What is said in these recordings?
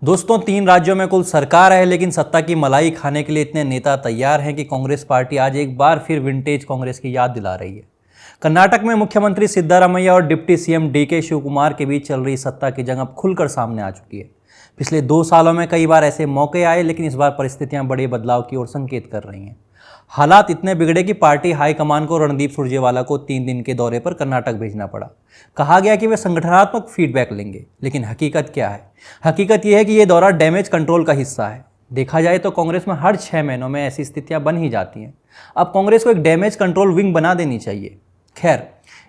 दोस्तों, 3 राज्यों में कुल सरकार है, लेकिन सत्ता की मलाई खाने के लिए इतने नेता तैयार हैं कि कांग्रेस पार्टी आज एक बार फिर विंटेज कांग्रेस की याद दिला रही है। कर्नाटक में मुख्यमंत्री सिद्धारमैया और डिप्टी सीएम डीके शिवकुमार के बीच चल रही सत्ता की जंग अब खुलकर सामने आ चुकी है। पिछले 2 सालों में कई बार ऐसे मौके आए, लेकिन इस बार परिस्थितियां बड़े बदलाव की ओर संकेत कर रही हैं। हालात इतने बिगड़े कि पार्टी हाईकमान को रणदीप सुरजेवाला को 3 दिन के दौरे पर कर्नाटक भेजना पड़ा। कहा गया कि वे संगठनात्मक फीडबैक लेंगे, लेकिन हकीकत क्या है? हकीकत यह है कि यह दौरा डैमेज कंट्रोल का हिस्सा है। देखा जाए तो कांग्रेस में हर 6 महीनों में ऐसी स्थितियां बन ही जाती हैं। अब कांग्रेस को एक डैमेज कंट्रोल विंग बना देनी चाहिए। खैर,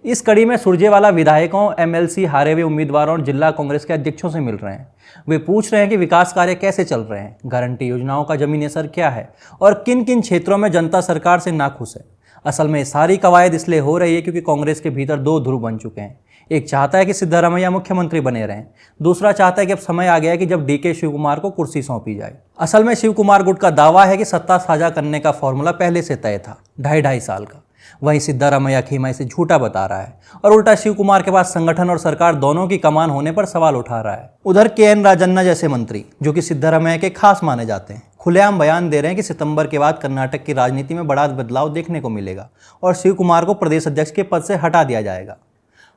इस कड़ी में सुरजेवाला विधायकों, एमएलसी, हारे हुए उम्मीदवारों और जिला कांग्रेस के अध्यक्षों से मिल रहे हैं। वे पूछ रहे हैं कि विकास कार्य कैसे चल रहे हैं, गारंटी योजनाओं का जमीनी असर क्या है और किन किन क्षेत्रों में जनता सरकार से नाखुश है। असल में सारी कवायद इसलिए हो रही है क्योंकि कांग्रेस के भीतर 2 ध्रुव बन चुके हैं। एक चाहता है कि सिद्धारमैया मुख्यमंत्री बने रहें, दूसरा चाहता है कि अब समय आ गया है कि जब डीके शिवकुमार को कुर्सी सौंपी जाए। असल में शिवकुमार गुट का दावा है कि सत्ता साझा करने का फॉर्मूला पहले से तय था, 2.5 साल का। वहीं सिद्धारमैया खेमा इसे झूठा बता रहा है और उल्टा शिवकुमार के पास संगठन और सरकार दोनों की कमान होने पर सवाल उठा रहा है। उधर केएन राजन्ना जैसे मंत्री, जो कि सिद्धारमैया के खास माने जाते हैं, खुलेआम बयान दे रहे हैं कि सितंबर के बाद कर्नाटक की राजनीति में बड़ा बदलाव देखने को मिलेगा और शिवकुमार को प्रदेश अध्यक्ष के पद से हटा दिया जाएगा।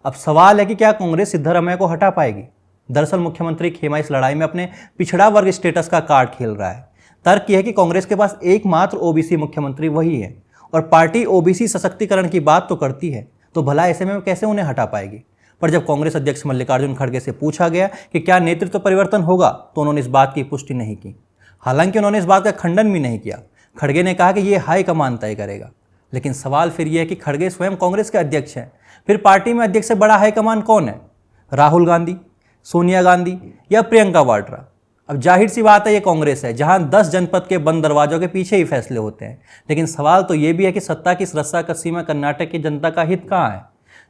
अब सवाल है कि क्या कांग्रेस सिद्धारमैया को हटा पाएगी? दरअसल मुख्यमंत्री खेमा इस लड़ाई में अपने पिछड़ा वर्ग स्टेटस का कार्ड खेल रहा है। तर्क यह है कि कांग्रेस के पास एकमात्र ओबीसी मुख्यमंत्री वही है और पार्टी ओबीसी सशक्तिकरण की बात तो करती है, तो भला ऐसे में कैसे उन्हें हटा पाएगी? पर जब कांग्रेस अध्यक्ष मल्लिकार्जुन खड़गे से पूछा गया कि क्या नेतृत्व परिवर्तन होगा, तो उन्होंने इस बात की पुष्टि नहीं की। हालांकि उन्होंने इस बात का खंडन भी नहीं किया। खड़गे ने कहा कि यह हाईकमान तय करेगा। लेकिन सवाल फिर यह है कि खड़गे स्वयं कांग्रेस के अध्यक्ष हैं, फिर पार्टी में अध्यक्ष से बड़ा हाईकमान कौन है? राहुल गांधी, सोनिया गांधी या प्रियंका वाड्रा? अब जाहिर सी बात है, ये कांग्रेस है जहां 10 जनपद के बंद दरवाजों के पीछे ही फैसले होते हैं। लेकिन सवाल तो ये भी है कि सत्ता की इस रस्साकसी में कर्नाटक की जनता का हित कहाँ है?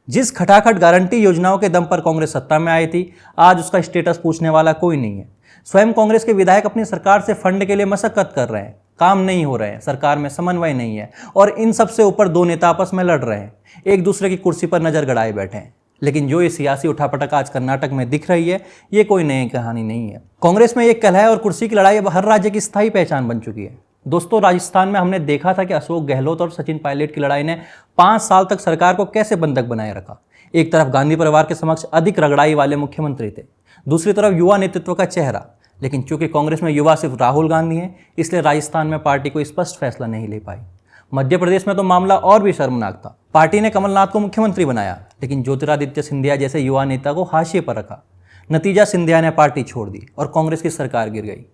जिस खटाखट गारंटी योजनाओं के दम पर कांग्रेस सत्ता में आई थी, आज उसका स्टेटस पूछने वाला कोई नहीं है। स्वयं कांग्रेस के विधायक अपनी सरकार से फंड के लिए मशक्कत कर रहे हैं, काम नहीं हो रहे हैं, सरकार में समन्वय नहीं है और इन सबसे ऊपर 2 नेता आपस में लड़ रहे हैं, एक दूसरे की कुर्सी पर नजर गड़ाए बैठे हैं। लेकिन जो ये सियासी उठापटक आज कर्नाटक में दिख रही है, ये कोई नई कहानी नहीं है। कांग्रेस में एक कलह और कुर्सी की लड़ाई अब हर राज्य की स्थायी पहचान बन चुकी है। दोस्तों, राजस्थान में हमने देखा था कि अशोक गहलोत और सचिन पायलट की लड़ाई ने 5 साल तक सरकार को कैसे बंधक बनाए रखा। एक तरफ गांधी परिवार के समक्ष अधिक रगड़ाई वाले मुख्यमंत्री थे, दूसरी तरफ युवा नेतृत्व का चेहरा। लेकिन चूंकि कांग्रेस में युवा सिर्फ राहुल गांधी हैं, इसलिए राजस्थान में पार्टी कोई स्पष्ट फैसला नहीं ले पाई। मध्य प्रदेश में तो मामला और भी शर्मनाक था। पार्टी ने कमलनाथ को मुख्यमंत्री बनाया, लेकिन ज्योतिरादित्य सिंधिया जैसे युवा नेता को हाशिए पर रखा। नतीजा, सिंधिया ने पार्टी छोड़ दी और कांग्रेस की सरकार गिर गई।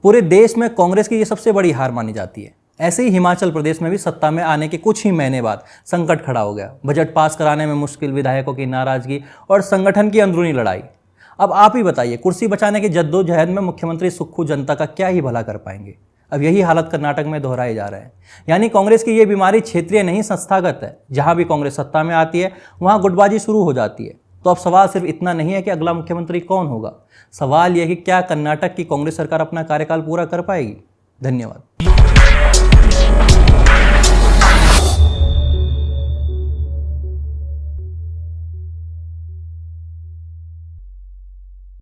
पूरे देश में कांग्रेस की ये सबसे बड़ी हार मानी जाती है। ऐसे ही हिमाचल प्रदेश में भी सत्ता में आने के कुछ ही महीने बाद संकट खड़ा हो गया। बजट पास कराने में मुश्किल, विधायकों की नाराजगी और संगठन की अंदरूनी लड़ाई। अब आप ही बताइए, कुर्सी बचाने की जद्दोजहद में मुख्यमंत्री सुक्खू जनता का क्या ही भला कर पाएंगे? अब यही हालत कर्नाटक में दोहराए जा रहे हैं। यानी कांग्रेस की ये बीमारी क्षेत्रीय नहीं, संस्थागत है। जहां भी कांग्रेस सत्ता में आती है, वहां गुटबाजी शुरू हो जाती है। तो अब सवाल सिर्फ इतना नहीं है कि अगला मुख्यमंत्री कौन होगा, सवाल यह है कि क्या कर्नाटक की कांग्रेस सरकार अपना कार्यकाल पूरा कर पाएगी? धन्यवाद।